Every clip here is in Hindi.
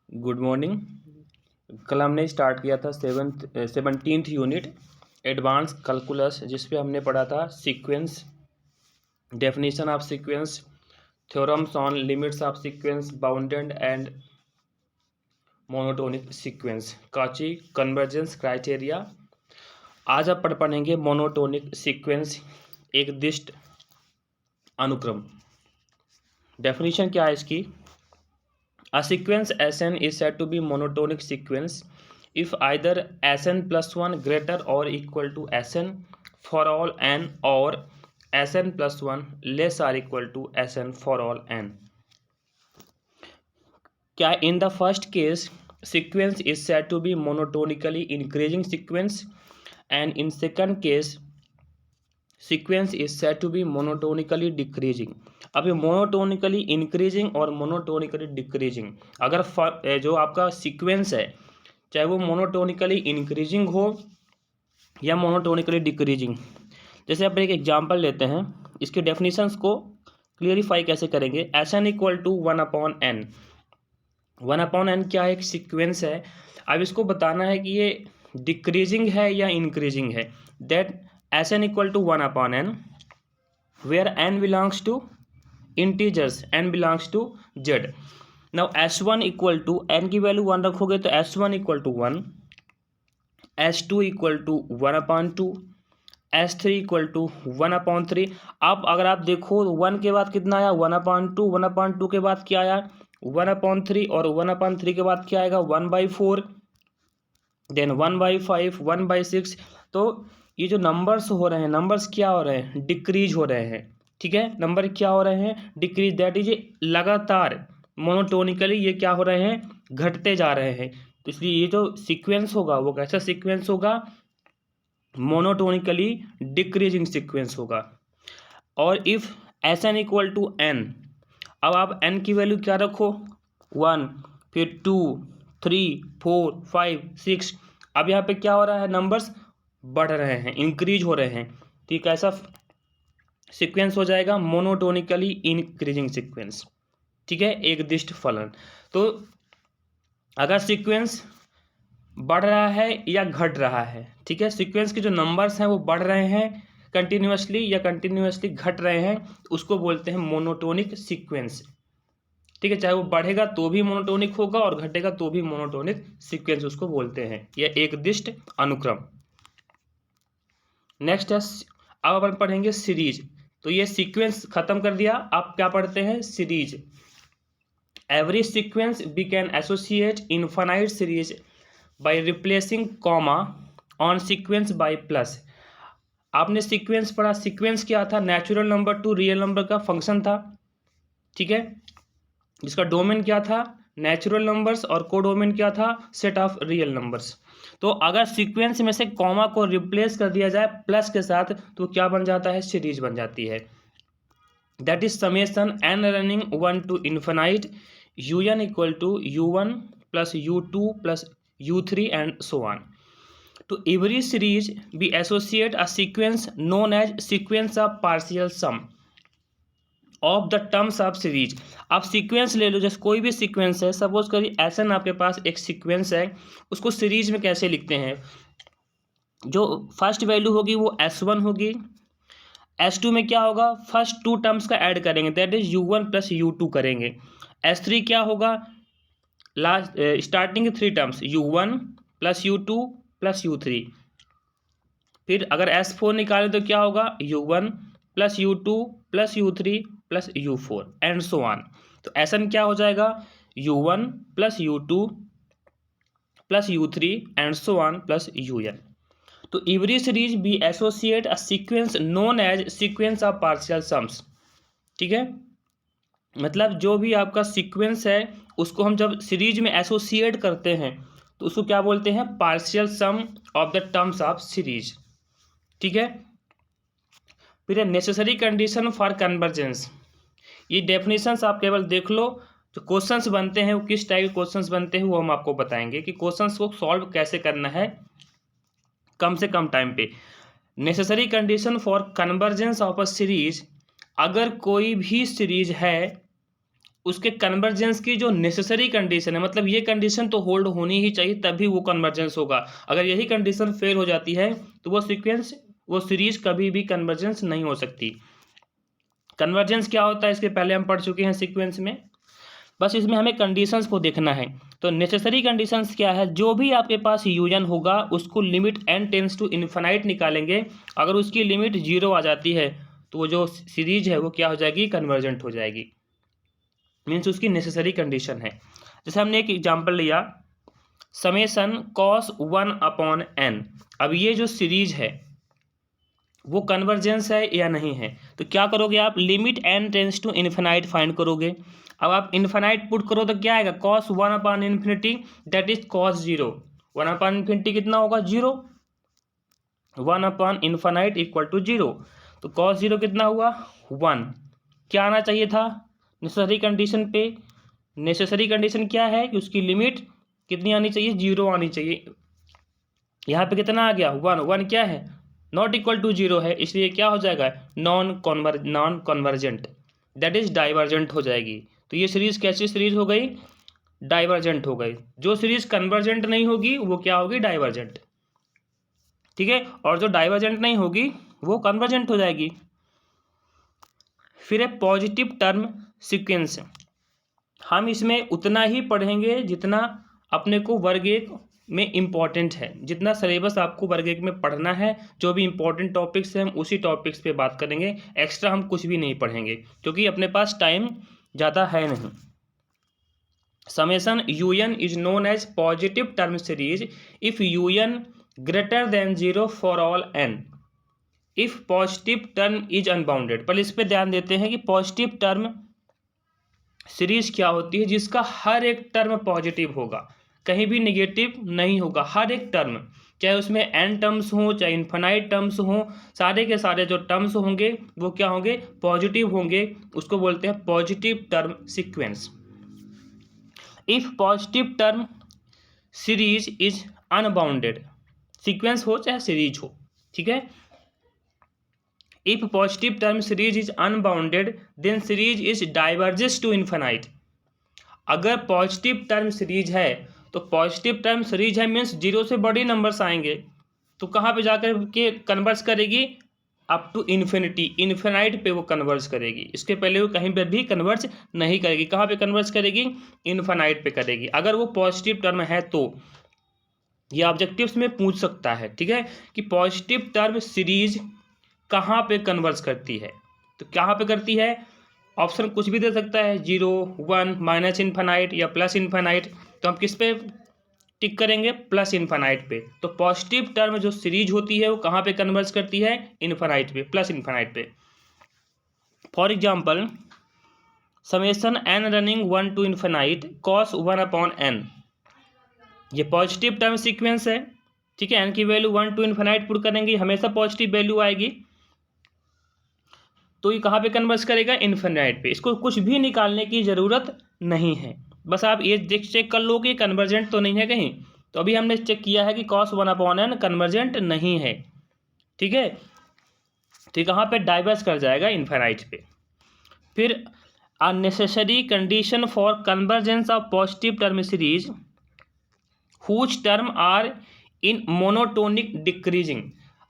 Good morning. कल हमने स्टार्ट किया था 17th यूनिट एडवांस कैलकुलस, जिस पे हमने पढ़ा था sequence, definition of sequence, theorems on limits of sequence, bounded and monotonic sequence, काची कन्वर्जेंस क्राइटेरिया। आज आप पढ़ेंगे मोनोटोनिक सीक्वेंस, एक दिष्ट अनुक्रम। डेफिनेशन क्या है इसकी? A sequence Sn is said to be monotonic sequence if either Sn plus 1 greater or equal to Sn for all n or Sn plus 1 less or equal to Sn for all n. क्या in the first case sequence is said to be monotonically increasing sequence, and in second case sequence is said to be monotonically decreasing. अब ये मोनोटोनिकली इंक्रीजिंग और मोनोटोनिकली डिक्रीजिंग, अगर जो आपका सीक्वेंस है चाहे वो मोनोटोनिकली इंक्रीजिंग हो या मोनोटोनिकली डिक्रीजिंग। जैसे आप एक एग्जांपल लेते हैं, इसके डेफिनेशंस को क्लियरिफाई कैसे करेंगे। Sn equal to 1/n। 1/n क्या है? एक सीक्वेंस है। अब इसको बताना है कि ये डिक्रीजिंग है या इंक्रीजिंग है। That Sn equal to 1/n where n belongs to integers, n belongs to z. Now S1 equal to n की वैल्यू 1 रखोगे तो S1 equal to 1, S2 equal to 1/2, S3 equal to 1/3। अब अगर आप देखो 1 के बाद कितना आया? 1/2, 1/2 के बाद क्या आया? 1/3, और 1/3 के बाद क्या आएगा? 1/4, देन 1/5, 1/6। तो ये जो नंबर्स हो रहे हैं, नंबर्स क्या हो रहे हैं? डिक्रीज हो रहे हैं। ठीक है, नंबर क्या हो रहे हैं? डिक्रीज। दैट इज लगातार मोनोटोनिकली ये क्या हो रहे हैं? घटते जा रहे हैं। तो इसलिए ये जो सीक्वेंस होगा वो कैसा सीक्वेंस होगा? मोनोटोनिकली डिक्रीजिंग सीक्वेंस होगा। और if Sn equal to n, अब आप n की वैल्यू क्या रखो? 1, फिर 2, 3, 4, 5, 6। अब यहाँ पे क्या हो रहा है? नंबर्स बढ़ रहे हैं, इंक्रीज हो रहे हैं। तो ये कैसा सीक्वेंस हो जाएगा? Monotonically increasing sequence. ठीक है, एक दिष्ट फलन। तो अगर सीक्वेंस बढ़ रहा है या घट रहा है, ठीक है, सीक्वेंस के जो नंबर्स हैं वो बढ़ रहे हैं कंटिन्यूसली या कंटिन्यूसली घट रहे हैं, तो उसको बोलते हैं मोनोटोनिक सीक्वेंस। ठीक है, चाहे वो बढ़ेगा तो भी मोनोटोनिक होगा और घटेगा तो भी मोनोटोनिक सीक्वेंस उसको बोलते हैं। यह एक दिष्ट अनुक्रम। नेक्स्ट है, अब अपन पढ़ेंगे सीरीज। तो ये सीक्वेंस खत्म कर दिया, आप क्या पढ़ते हैं? Series. Every sequence we can associate infinite series by replacing comma on sequence by plus. आपने सीक्वेंस पढ़ा। सीक्वेंस क्या था? Natural number to real number का फंक्शन था। ठीक है, जिसका डोमेन क्या था? नेचुरल नंबर्स, और कोडोमेन क्या था? Set of real numbers. तो अगर सीक्वेंस में से कॉमा को रिप्लेस कर दिया जाए प्लस के साथ तो क्या बन जाता है? सीरीज बन जाती है। That is summation n running 1 to infinite un equal to u1 plus u2 plus u3 and so on. तो every series we associate a sequence known as sequence of partial sum of the terms of series. आप सीक्वेंस ले लो, जैसे कोई भी सीक्वेंस है, सपोज करिए Sn आपके पास एक सीक्वेंस है, उसको सीरीज में कैसे लिखते हैं? जो फर्स्ट वैल्यू होगी वो S1 होगी, S2 में क्या होगा? फर्स्ट टू टर्म्स का ऐड करेंगे, that is u1 plus u2 करेंगे। S3 क्या होगा? लास्ट स्टार्टिंग के three terms u1 plus u2 plus u3। फिर अगर S4 निकालें तो क्या होगा? u1 plus u2 plus u3 plus u4 and so on. तो Sn क्या हो जाएगा? u1 plus u2 plus u3 and so on plus un। तो every series be associate a sequence known as sequence of partial sums. ठीक है, मतलब जो भी आपका सीक्वेंस है उसको हम जब सीरीज में एसोसिएट करते हैं तो उसको क्या बोलते हैं? Partial sum of the terms of series. ठीक है, फिर नेसेसरी कंडीशन फॉर कन्वर्जेंस। ये डेफिनेशंस आप केवल देख लो। जो क्वेश्चंस बनते हैं वो किस टाइप के क्वेश्चंस बनते हैं वो हम आपको बताएंगे कि क्वेश्चंस को सॉल्व कैसे करना है कम से कम टाइम पे। Necessary condition for convergence of a series, अगर कोई भी सीरीज है उसके कन्वर्जेंस की जो नेसेसरी कंडीशन है, मतलब ये कंडीशन तो होल्ड होनी ही चाहिए तभी वो कन्वर्जेंस होगा। अगर यही कंडीशन फेल हो जाती है तो वो सीरीज कभी भी कन्वर्जेंस नहीं हो सकती। कन्वर्जेंस क्या होता है इसके पहले हम पढ़ चुके हैं सीक्वेंस में, बस इसमें हमें कंडीशंस को देखना है। तो नेसेसरी कंडीशंस क्या है, जो भी आपके पास यूजन होगा उसको limit n tends to infinite निकालेंगे, अगर उसकी लिमिट 0 आ जाती है तो वो जो सीरीज है वो क्या हो जाएगी, कन्वर्जेंट हो जाएगी, मीन्स उसकी नेसेसरी कंडीशन है। जैसे हमने एक एग्जांपल लिया समेशन कॉस 1/n, अब ये जो सीरीज है वो कन्वर्जेंस है या नहीं है, तो क्या करोगे आप, limit n tends to infinite find करोगे। अब आप इन्फिनाइट पुट करो तो क्या आएगा, cos one by infinity that is cos 0, one by infinity कितना होगा 0, 1/इन्फिनाइट इक्वल टू 0, तो कॉस 0 कितना हुआ 1। क्या आना चाहिए था नेसेसरी कंडीशन पे, नेसेसरी कंडीशन क्या है कि उसकी लिमिट कितनी आनी चाहिए, 0 आनी चाहिए। यहाँ पे कितना आ गया 1, 1 क्या है, नॉट इक्वल टू 0 है, इसलिए क्या हो जाएगा non convergent, that is divergent हो जाएगी। तो ये सीरीज कैसी सीरीज हो गई, डाइवर्जेंट हो गई। जो सीरीज कन्वर्जेंट नहीं होगी वो क्या होगी, डाइवर्जेंट, ठीक है, और जो डाइवर्जेंट नहीं होगी वो कन्वर्जेंट हो जाएगी। फिर है पॉजिटिव टर्म सीक्वेंस, हम इसमें उतना ही पढ़ेंगे जितना अपने को वर्ग एक में इम्पॉर्टेंट है, जितना सिलेबस आपको वर्ग एक में पढ़ना है, जो भी इम्पोर्टेंट टॉपिक्स हैं हम उसी टॉपिक्स पे बात करेंगे, एक्स्ट्रा हम कुछ भी नहीं पढ़ेंगे क्योंकि अपने पास टाइम ज़्यादा है नहीं। Summation un is known as positive term series if un greater than 0 for all n, if positive term is unbounded. पहले इस पे ध्यान देते हैं कि पॉजिटिव टर्म सीरीज क्या होती है, जिसका हर एक टर्म पॉजिटिव होगा, कहीं भी नेगेटिव नहीं होगा, हर एक टर्म, चाहे उसमें n टर्म्स हो चाहे इन्फिनाइट टर्म्स हो, सारे के सारे जो टर्म्स होंगे वो क्या होंगे, पॉजिटिव होंगे, उसको बोलते हैं positive term sequence. If positive term series is unbounded, sequence हो चाहे सीरीज हो, ठीक है, if positive term series is unbounded then series is diverges to infinite. अगर पॉजिटिव टर्म सीरीज है तो पॉजिटिव टर्म सीरीज है मीन्स 0 से बड़ी नंबर्स आएंगे तो कहाँ पे जाकर के कन्वर्स करेगी, अप टू इन्फिनिटी, इन्फिनाइट पे वो कन्वर्स करेगी, इसके पहले वो कहीं पर भी कन्वर्स नहीं करेगी। कहाँ पे कन्वर्स करेगी, इन्फिनाइट पे करेगी, अगर वो पॉजिटिव टर्म है तो। ये ऑब्जेक्टिव्स में पूछ सकता है, ठीक है, कि पॉजिटिव टर्म सीरीज कहाँ पे कन्वर्स करती है, तो कहाँ पे करती है, ऑप्शन कुछ भी दे सकता है, 0, 1, माइनस इन्फिनाइट या प्लस इन्फिनाइट, तो हम किस पे टिक करेंगे, प्लस इन्फिनाइट पे। तो पॉजिटिव टर्म जो सीरीज होती है वो कहाँ पे कन्वर्स करती है, इन्फिनाइट पे, प्लस इन्फिनाइट पे। For example summation n running 1 to infinite cos 1/n, ये पॉजिटिव टर्म सीक्वेंस है, ठीक है, n की वैल्यू 1 टू इन्फिनाइट पुट करेंगे, हमेशा पॉजिटिव वैल्यू आएगी, तो ये कहाँ पे कन्वर्स करेगा, इन्फिनाइट पे। इसको कुछ भी निकालने की ज़रूरत नहीं है, बस आप ये चेक कर लो कि कन्वर्जेंट तो नहीं है कहीं, तो अभी हमने चेक किया है कि cos 1/n कन्वर्जेंट नहीं है, ठीक है, तो कहाँ पे डाइवर्स कर जाएगा, इन्फिनाइट पे। फिर unnecessary condition for convergence of positive term series whose term are in monotonic decreasing.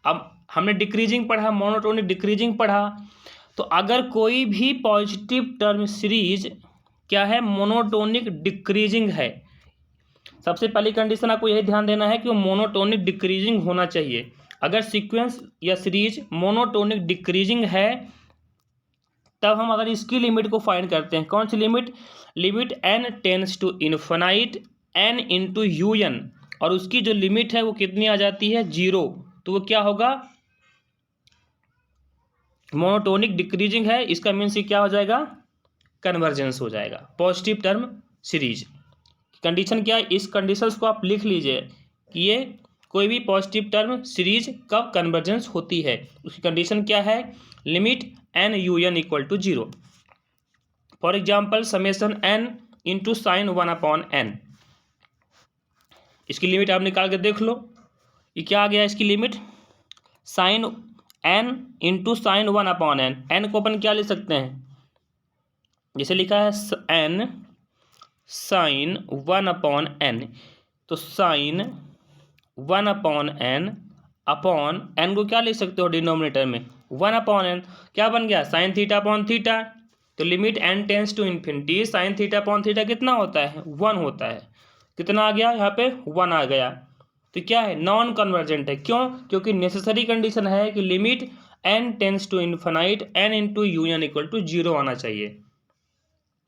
अब हमने डिक्रीजिंग पढ़ा, मोनोटोनिक डिक्रीजिंग पढ़ा, तो अगर कोई भी पॉजिटिव टर्म सीरीज क्या है, मोनोटोनिक डिक्रीजिंग है, सबसे पहली कंडीशन आपको यही ध्यान देना है कि वो मोनोटोनिक डिक्रीजिंग होना चाहिए। अगर सीक्वेंस या सीरीज मोनोटोनिक डिक्रीजिंग है तब हम अगर इसकी लिमिट को फाइंड करते हैं, कौन सी limit, limit n tends to infinite n into un, और उसकी जो लिमिट है वो कितनी आ जाती है 0, तो वो क्या होगा, मोनोटोनिक डिक्रीजिंग है, इसका मीन्स ये क्या हो जाएगा, कन्वर्जेंस हो जाएगा पॉजिटिव टर्म सीरीज। कंडीशन क्या है, इस कंडीशंस को आप लिख लीजिए कि ये कोई भी पॉजिटिव टर्म सीरीज कब कन्वर्जेंस होती है, उसकी कंडीशन क्या है, limit n un equal to 0। For example summation n into sine 1/n, इसकी लिमिट आप निकाल के देख लो, ये क्या आ गया, इसकी limit sine n into sine 1/n, n को अपन क्या ले सकते हैं जैसे लिखा है n साइन 1/n, तो साइन 1/n अपॉन n को क्या लिख सकते हो डिनोमिनेटर में 1/n, क्या बन गया साइन थीटा अपॉन थीटा। तो limit n tends to infinity sine theta upon theta कितना होता है 1 होता है। कितना आ गया यहाँ पे 1 आ गया। तो क्या है नॉन कन्वर्जेंट है, क्यों? क्योंकि नेसेसरी कंडीशन है कि limit n tends to infinite n into un equal to 0 आना चाहिए,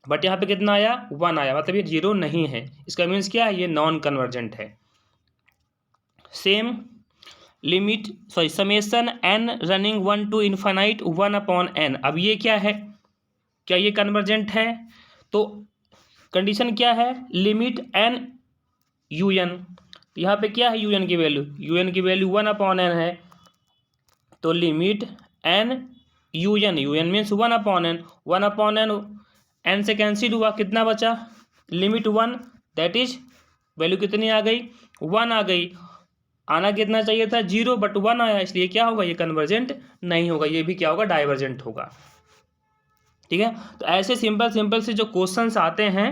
बट यहाँ पे कितना आया 1 आया, मतलब ये 0 नहीं है। इसका मीन्स क्या है ये नॉन कन्वर्जेंट है। Same limit summation n running 1 to infinite 1/n, अब ये क्या है, क्या ये कन्वर्जेंट है? तो कंडीशन क्या है लिमिट n un, यहाँ पे क्या है un की वैल्यू 1/n है, तो limit n un means 1/n 1/n n से कैंसिल हुआ, कितना बचा लिमिट 1, दैट इज वैल्यू कितनी आ गई 1 आ गई। आना कितना चाहिए था 0, बट 1 आया, इसलिए क्या होगा ये कन्वर्जेंट नहीं होगा, ये भी क्या होगा डाइवर्जेंट होगा। ठीक है, तो ऐसे सिंपल से जो क्वेश्चंस आते हैं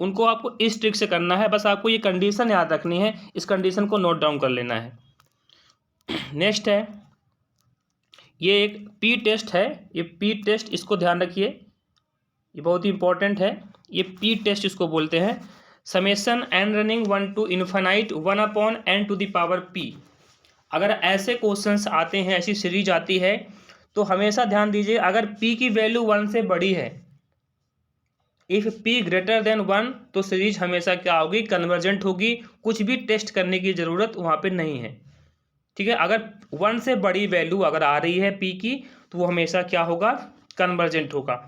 उनको आपको इस ट्रिक से करना है, बस आपको ये कंडीशन याद रखनी है, इस कंडीशन को नोट डाउन कर लेना है। नेक्स्ट है ये एक पी टेस्ट है, ये पी टेस्ट इसको ध्यान रखिए, ये बहुत ही इंपॉर्टेंट है। ये पी टेस्ट इसको बोलते हैं, summation n running 1 to infinite 1/n to the power p। अगर ऐसे क्वेश्चंस आते हैं, ऐसी सीरीज आती है, तो हमेशा ध्यान दीजिए अगर p की वैल्यू 1 से बड़ी है, इफ p ग्रेटर देन 1, तो सीरीज हमेशा क्या होगी कन्वर्जेंट होगी, कुछ भी टेस्ट करने की ज़रूरत वहाँ पे नहीं है। ठीक है, अगर 1 से बड़ी वैल्यू अगर आ रही है p की, तो वो हमेशा क्या होगा कन्वर्जेंट होगा।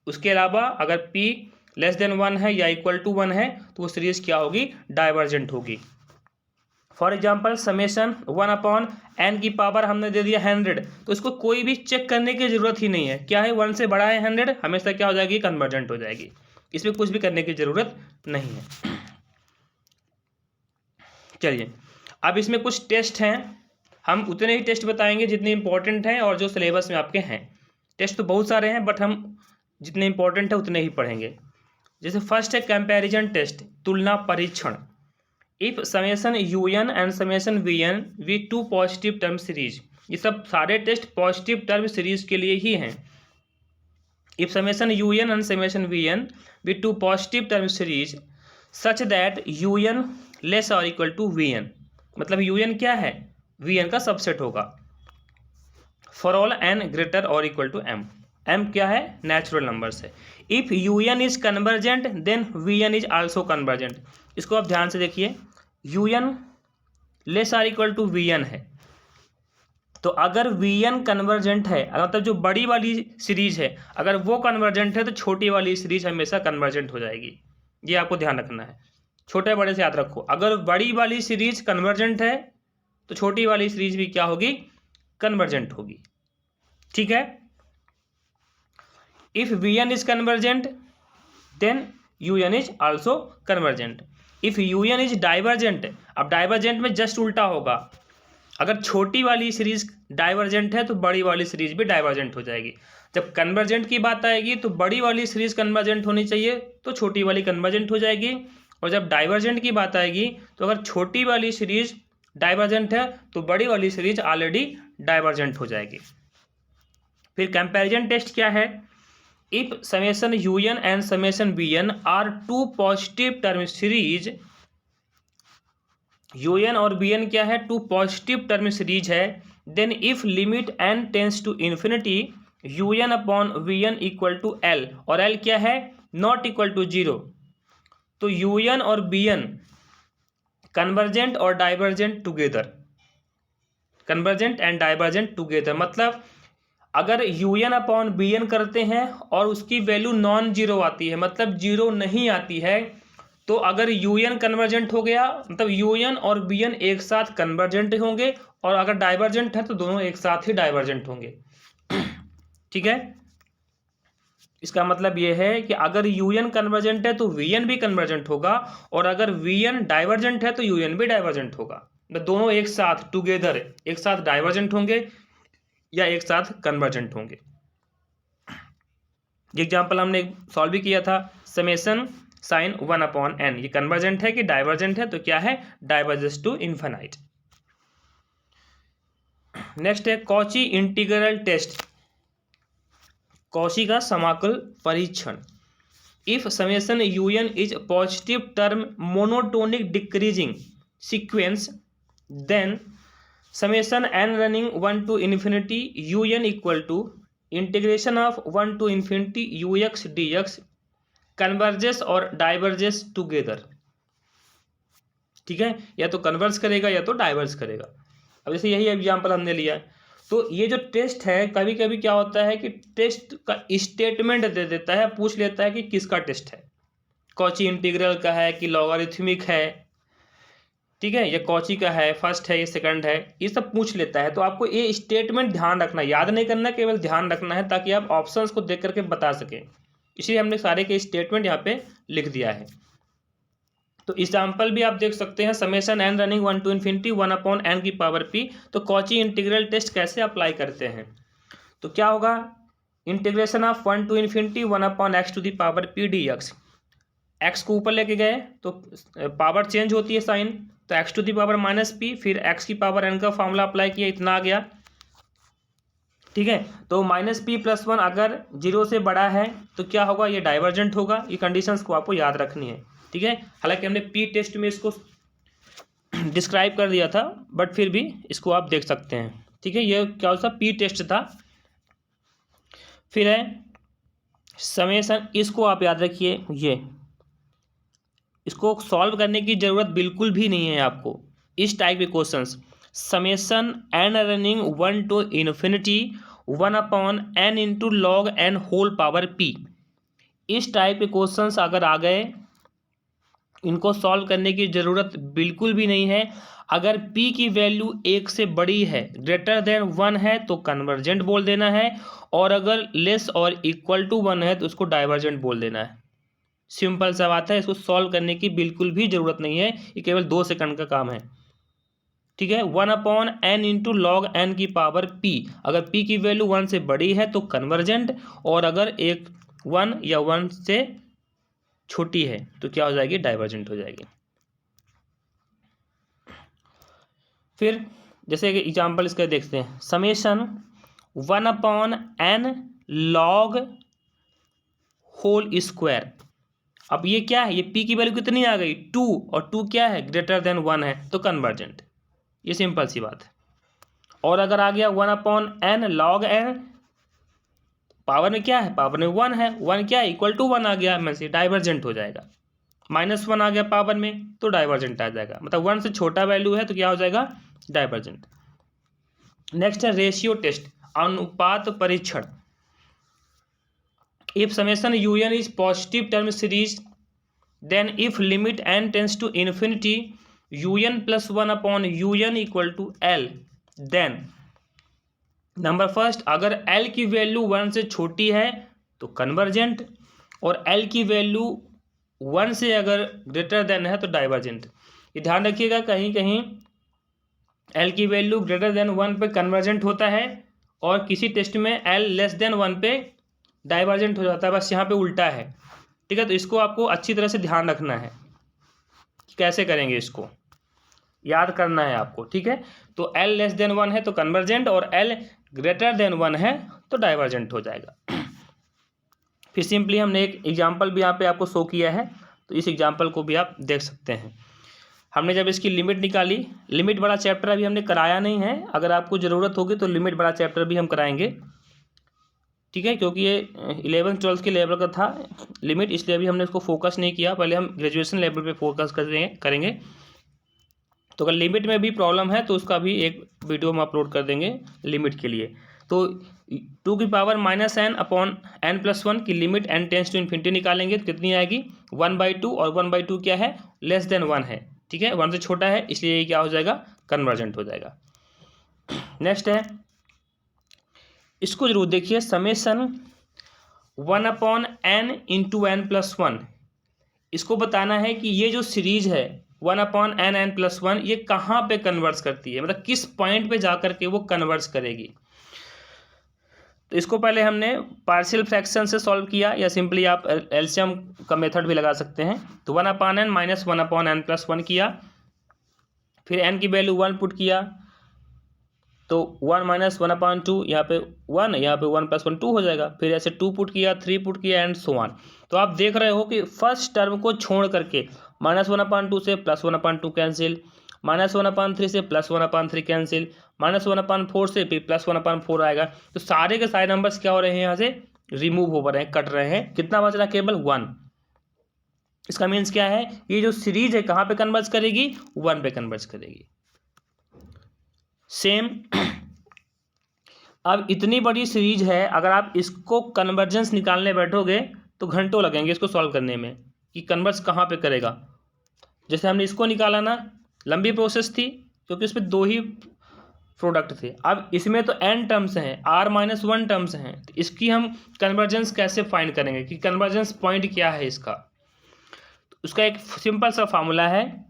उसके अलावा अगर p लेस देन 1 है या इक्वल टू 1 है, तो वो सीरीज क्या होगी डाइवर्जेंट होगी। फॉर एग्जाम्पल समेशन 1/n की पावर हमने दे दिया 100, तो इसको कोई भी चेक करने की जरूरत ही नहीं है, क्या है 1 से बड़ा है 100, हमेशा क्या हो जाएगी कन्वर्जेंट हो जाएगी, इसमें कुछ भी करने की जरूरत नहीं है। चलिए अब इसमें कुछ टेस्ट हैं, हम उतने ही टेस्ट बताएंगे जितने इंपॉर्टेंट हैं और जो सिलेबस में आपके हैं। टेस्ट तो बहुत सारे हैं, बट हम जितने इंपॉर्टेंट है उतने ही पढ़ेंगे। जैसे फर्स्ट है कंपैरिजन टेस्ट, तुलना परीक्षण। If summation un and summation vn be two positive term series, ये सब सारे टेस्ट पॉजिटिव टर्म सीरीज के लिए ही हैं। If summation un and summation vn be two positive term series such that un less और इक्वल टू vn, मतलब un क्या है vn का सबसेट होगा। फॉर ऑल n ग्रेटर और इक्वल टू m, m क्या है नेचुरल नंबर्स है। If un is convergent then vn is also convergent, इसको आप ध्यान से देखिए, un less or equal to vn है, तो अगर vn कन्वर्जेंट है, मतलब जो बड़ी वाली सीरीज है अगर वो कन्वर्जेंट है, तो छोटी वाली सीरीज हमेशा कन्वर्जेंट हो जाएगी, ये आपको ध्यान रखना है। छोटे बड़े से याद रखो, अगर बड़ी वाली सीरीज कन्वर्जेंट है तो छोटी वाली सीरीज भी क्या होगी कन्वर्जेंट होगी। ठीक है, if vn is convergent then un is also convergent. If un is divergent, अब डाइवर्जेंट में जस्ट उल्टा होगा, अगर छोटी वाली सीरीज डाइवर्जेंट है तो बड़ी वाली सीरीज भी डाइवर्जेंट हो जाएगी। जब कन्वर्जेंट की बात आएगी तो बड़ी वाली सीरीज कन्वर्जेंट होनी चाहिए, तो छोटी वाली कन्वर्जेंट हो जाएगी, और जब डाइवर्जेंट की बात आएगी तो अगर छोटी वाली सीरीज डाइवर्जेंट है तो बड़ी वाली सीरीज ऑलरेडी डाइवर्जेंट हो जाएगी। फिर कंपैरिजन टेस्ट क्या है, if summation un and summation vn are two positive term series, un और vn क्या है टू पॉजिटिव टर्म सीरीज है, then if limit n tends to infinity un upon vn equal to l, और l क्या है नॉट इक्वल टू 0, तो un और vn कन्वर्जेंट और divergent together, convergent and divergent together, मतलब अगर un अपॉन bn करते हैं और उसकी वैल्यू नॉन जीरो आती है, मतलब जीरो नहीं आती है, तो अगर un कन्वर्जेंट हो गया मतलब un और bn एक साथ कन्वर्जेंट होंगे, और अगर डाइवर्जेंट है तो दोनों एक साथ ही डाइवर्जेंट होंगे। ठीक है, इसका मतलब यह है कि अगर un कन्वर्जेंट है तो vn भी कन्वर्जेंट होगा, और अगर vn डाइवर्जेंट है तो un भी डाइवर्जेंट होगा, तो दोनों एक साथ टुगेदर एक साथ डाइवर्जेंट होंगे या एक साथ कन्वर्जेंट होंगे। ये एग्जाम्पल हमने सॉल्व भी किया था, समेशन साइन 1/n, ये कन्वर्जेंट है कि डाइवर्जेंट है, तो क्या है, डाइवर्जेस टू इन्फिनाइट। नेक्स्ट है कॉची इंटीग्रल टेस्ट, कॉची का समाकल परीक्षण। If summation un is positive term monotonic decreasing sequence, then summation n running 1 to infinity un equal to integration of 1 to infinity ux dx converges और डाइवर्जेस टुगेदर। ठीक है, या तो कन्वर्स करेगा या तो डाइवर्स करेगा। अब जैसे यही एग्जाम्पल हमने लिया है, तो ये जो टेस्ट है, कभी कभी क्या होता है कि टेस्ट का स्टेटमेंट दे देता है, पूछ लेता है कि किसका टेस्ट है, कॉची इंटीग्रल का है कि लॉगरिथमिक है, ठीक है, या कॉची का है, फर्स्ट है या सेकंड है, ये सब पूछ लेता है। तो आपको ये स्टेटमेंट ध्यान रखना, याद नहीं करना, केवल ध्यान रखना है ताकि आप ऑप्शंस को देख करके बता सकें। इसलिए हमने सारे के स्टेटमेंट यहाँ पे लिख दिया है। तो एग्जाम्पल भी आप देख सकते हैं, summation n running 1 to infinity 1/n की पावर p। तो कॉची इंटीग्रल टेस्ट कैसे अप्लाई करते हैं, तो क्या होगा, integration of 1 to infinity 1/x to the power p dx, x को ऊपर लेके गए तो पावर चेंज होती है साइन, तो x to the power -p, फिर x की पावर n का फॉर्मूला अप्लाई किया, इतना आ गया। ठीक है, तो -p + 1 अगर 0 से बड़ा है तो क्या होगा, ये डाइवर्जेंट होगा। ये कंडीशंस को आपको याद रखनी है। ठीक है, हालांकि हमने पी टेस्ट में इसको डिस्क्राइब कर दिया था, बट फिर भी इसको आप देख सकते हैं। ठीक है, ये क्या होता, पी टेस्ट था। फिर है समेशन, इसको आप याद रखिए, ये इसको सॉल्व करने की ज़रूरत बिल्कुल भी नहीं है आपको। इस टाइप के questions, summation n running 1 to infinity 1/n into log n whole power p, इस टाइप के क्वेश्चंस अगर आ गए, इनको सॉल्व करने की ज़रूरत बिल्कुल भी नहीं है। अगर p की वैल्यू 1 से बड़ी है, ग्रेटर देन 1 है, तो कन्वर्जेंट बोल देना है, और अगर लेस और इक्वल टू 1 है तो उसको डाइवर्जेंट बोल देना है। सिंपल सा बात है, इसको सॉल्व करने की बिल्कुल भी ज़रूरत नहीं है, ये केवल 2 सेकंड का काम है। ठीक है, 1/n इंटू लॉग n की पावर p, अगर p की वैल्यू 1 से बड़ी है तो कन्वर्जेंट, और अगर 1 या 1 से छोटी है तो क्या हो जाएगी, डाइवर्जेंट हो जाएगी। फिर जैसे कि एग्जाम्पल इसका देखते हैं, summation 1/n log whole square. अब ये क्या है, ये p की वैल्यू कितनी आ गई, 2, और 2 क्या है, ग्रेटर देन 1 है, तो कन्वर्जेंट। ये सिंपल सी बात है। और अगर आ गया 1/n log n, पावर में क्या है, पावर में 1 है, 1 क्या है, इक्वल टू 1 आ गया, में से डाइवर्जेंट हो जाएगा। -1 आ गया पावर में तो डाइवर्जेंट आ जाएगा, मतलब 1 से छोटा वैल्यू है तो क्या हो जाएगा, डाइवर्जेंट। नेक्स्ट है रेशियो टेस्ट, अनुपात परीक्षण। If summation un is positive term series, then if limit n tends to infinity un + 1/un equal to l, then number first, अगर l की वैल्यू 1 से छोटी है तो कन्वर्जेंट, और l की वैल्यू 1 से अगर ग्रेटर देन है तो डाइवर्जेंट। ये ध्यान रखिएगा, कहीं कहीं l की वैल्यू ग्रेटर देन 1 पे कन्वर्जेंट होता है, और किसी टेस्ट में l लेस देन 1 पे डाइवर्जेंट हो जाता है, बस यहाँ पे उल्टा है। ठीक है, तो इसको आपको अच्छी तरह से ध्यान रखना है कि कैसे करेंगे, इसको याद करना है आपको। ठीक है, तो l लेस देन 1 है तो कन्वर्जेंट, और l ग्रेटर देन 1 है तो डाइवर्जेंट हो जाएगा। फिर सिंपली हमने एक एग्जांपल भी यहाँ पे आपको शो किया है, तो इस एग्जांपल को भी आप देख सकते हैं। हमने जब इसकी लिमिट निकाली, लिमिट वाला चैप्टर अभी हमने कराया नहीं है, अगर आपको ज़रूरत होगी तो लिमिट वाला चैप्टर भी हम कराएंगे। ठीक है, क्योंकि ये 11th 12th के लेवल का था लिमिट, इसलिए अभी हमने इसको फोकस नहीं किया, पहले हम ग्रेजुएशन लेवल पे फोकस करेंगे। तो अगर लिमिट में भी प्रॉब्लम है तो उसका भी एक वीडियो हम अपलोड कर देंगे लिमिट के लिए। तो 2 की पावर -n/n + 1 की limit n tends to infinity निकालेंगे तो कितनी आएगी, 1/2, और 1/2 क्या है, लेस देन 1 है। ठीक है, 1 से छोटा है, इसलिए ये क्या हो जाएगा, कन्वर्जेंट हो जाएगा। नेक्स्ट है, इसको जरूर देखिए, समेशन 1/n इंटू n + 1, इसको बताना है कि ये जो सीरीज है 1/n + 1 ये कहाँ पे कन्वर्स करती है, मतलब किस पॉइंट पे जाकर के वो कन्वर्स करेगी। तो इसको पहले हमने पार्शियल फ्रैक्शन से सॉल्व किया, या सिंपली आप एलसीएम का मेथड भी लगा सकते हैं। तो 1/n माइनस 1/n प्लस 1 किया, फिर n की वैल्यू 1 पुट किया, तो 1 माइनस 1/2, यहाँ पे 1, यहाँ पे 1 प्लस 1 2 हो जाएगा। फिर ऐसे 2 पुट किया, 3 पुट किया एंड सो ऑन। तो आप देख रहे हो कि फर्स्ट टर्म को छोड़ करके -1/2 से +1/2 कैंसिल, -1/3 से +1/3 कैंसिल, -1/4 से फिर +1/4 आएगा। तो सारे के सारे नंबर्स क्या हो रहे हैं, यहाँ से रिमूव हो रहे हैं, कट रहे हैं। कितना बच रहा है, केवल 1। इसका मीन्स क्या है, ये जो सीरीज है कहाँ पे कन्वर्ज करेगी, 1 पे कन्वर्ज करेगी। सेम अब इतनी बड़ी सीरीज है, अगर आप इसको कन्वर्जेंस निकालने बैठोगे तो घंटों लगेंगे इसको सॉल्व करने में, कि कन्वर्ज कहाँ पे करेगा। जैसे हमने इसको निकाला ना, लंबी प्रोसेस थी क्योंकि इसमें 2 ही प्रोडक्ट थे। अब इसमें तो n टर्म्स हैं, r-1 टर्म्स हैं, तो इसकी हम कन्वर्जेंस कैसे फाइंड करेंगे, कि कन्वर्जेंस पॉइंट क्या है इसका। तो उसका एक सिंपल सा फार्मूला है,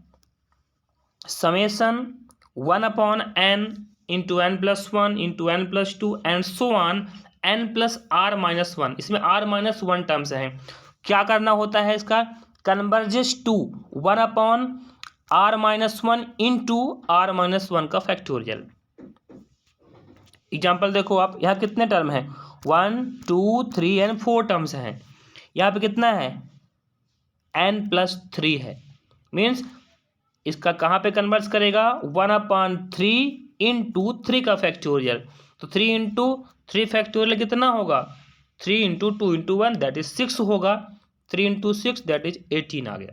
summation 1/n into n+1 into n+2 and so on n+r-1। इसमें r-1 टर्म्स हैं। क्या करना होता है इसका, converges to 1/r-1 into r-1 का फैक्टोरियल। एग्जाम्पल देखो आप, यहाँ कितने टर्म हैं, 1 2 3 एंड 4 टर्म्स हैं। यहाँ पे कितना है, n+3 है। मीन्स इसका कहाँ पे कन्वर्ट करेगा, 1/3 इंटू 3 का फैक्टोरियल। तो 3 इंटू 3 फैक्टोरियल कितना होगा, 3 इंटू 2 इंटू 1 दैट इज 6 होगा। 3 इंटू 6 दैट इज 18 आ गया।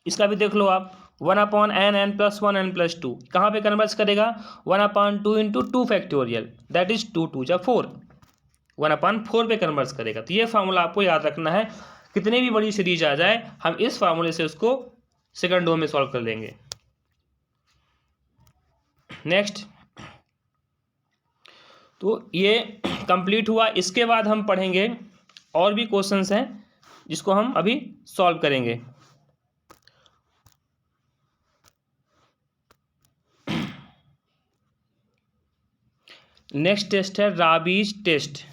इसका भी देख लो आप, 1/n n+1 n+2 कहाँ पे कन्वर्ट करेगा, 1/2 इंटू 2 फैक्टोरियल दैट इज 2 2 जा 4, 1/4 पे कन्वर्ट करेगा। तो ये फार्मूला आपको याद रखना है। कितनी भी बड़ी सीरीज आ जाए, हम इस फार्मूले से उसको सेकंडों में सॉल्व कर लेंगे। नेक्स्ट, तो ये कंप्लीट हुआ। इसके बाद हम पढ़ेंगे और भी क्वेश्चंस हैं जिसको हम अभी सॉल्व करेंगे। नेक्स्ट टेस्ट है Raabe's test.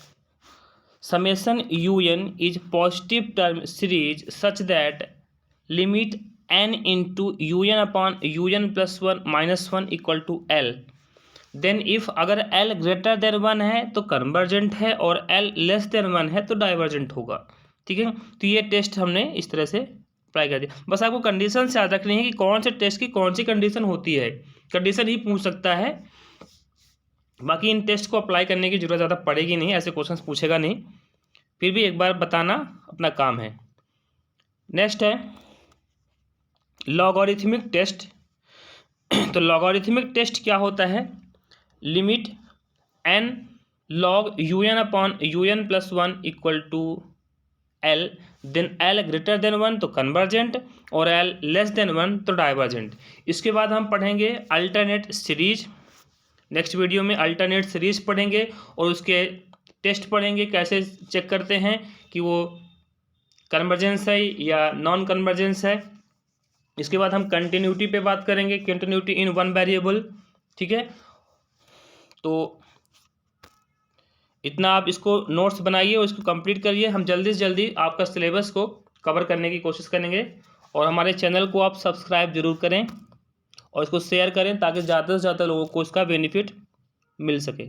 Summation un is positive term series such that limit n into un/un+1 - 1 = l। Then if अगर l ग्रेटर देन 1 है तो कन्वर्जेंट है, और l लेस देन 1 है तो डाइवर्जेंट होगा। ठीक है, तो ये टेस्ट हमने इस तरह से अप्लाई कर दिया। बस आपको कंडीशन से याद रखनी है कि कौन से टेस्ट की कौन सी कंडीशन होती है। कंडीशन ही पूछ सकता है, बाकी इन टेस्ट को अप्लाई करने की जरूरत ज़्यादा पड़ेगी नहीं, ऐसे क्वेश्चंस पूछेगा नहीं। फिर भी एक बार बताना अपना काम है। नेक्स्ट है लॉगरिथमिक टेस्ट। तो लॉगरिथमिक टेस्ट क्या होता है, limit n log un/un+1 = l, then l greater than 1 तो कन्वर्जेंट, और l लेस देन 1 तो डाइवर्जेंट। इसके बाद हम पढ़ेंगे अल्टरनेट सीरीज। नेक्स्ट वीडियो में अल्टरनेट सीरीज पढ़ेंगे और उसके टेस्ट पढ़ेंगे, कैसे चेक करते हैं कि वो कन्वर्जेंस है या नॉन कन्वर्जेंस है। इसके बाद हम कंटिन्यूटी पे बात करेंगे, कंटिन्यूटी इन वन वेरिएबल। ठीक है, तो इतना आप इसको नोट्स बनाइए और इसको कंप्लीट करिए। हम जल्दी से जल्दी आपका सिलेबस को कवर करने की कोशिश करेंगे, और हमारे चैनल को आप सब्सक्राइब जरूर करें और इसको शेयर करें ताकि ज़्यादा से ज़्यादा लोगों को इसका बेनिफिट मिल सके।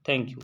Thank you.